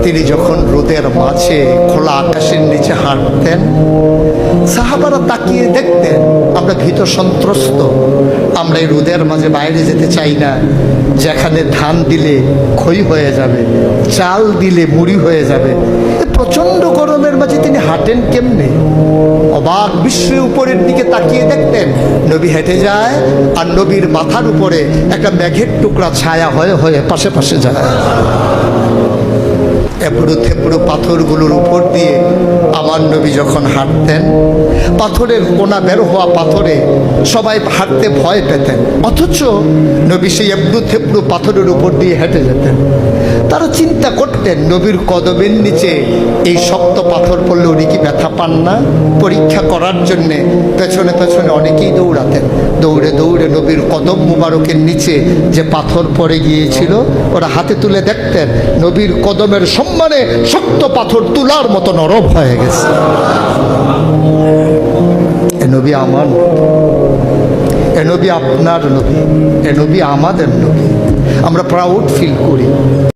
তিনি যখন রোদের মাঝে খোলা আকাশের নিচে হাঁটতেন, সাহাবারা তাকিয়ে দেখতেন আমরা ভীত সন্ত্রস্ত, আমরা এই রোদের মাঝে বাইরে যেতে চাই না, যেখানে ধান দিলে খই হয়ে যাবে, চাল দিলে মুড়ি হয়ে যাবে। প্রচন্ড গরমের মাঝে তিনি হাঁটেন কেমনে? অবাক বিশ্বের উপরের দিকে তাকিয়ে দেখতেন নবী হেঁটে যায়, আর নবীর মাথার উপরে একটা মেঘের টুকরা ছায়া হয়ে হয়ে পাশে পাশে যায়। এবড়ো থেবড়ো পাথরগুলোর উপর দিয়ে আমার নবী যখন হাঁটতেন, পাথরের কোনা বের হওয়া পাথরে সবাই হাঁটতে ভয় পেতেন, অথচ নবী সেই এবড়ো থেবড়ো পাথরের উপর দিয়ে হেঁটে যেতেন। তারা চিন্তা করতেন নবীর কদমের নিচে এই শক্ত পাথর পড়লে উনি কি ব্যথা পান না? পরীক্ষা করার জন্যে পেছনে পেছনে অনেকেই দৌড়াতেন। দৌড়ে দৌড়ে নবীর কদম মুবারকের নিচে যে পাথর পড়ে গিয়েছিল ওরা হাতে তুলে দেখতেন নবীর কদমের সম্মানে শক্ত পাথর তুলার মতো নরম হয়ে গেছে। এ নবী আমার, এ নবী আপনার নবী, এ নবী আমাদের নবী। আমরা প্রাউড ফিল করি।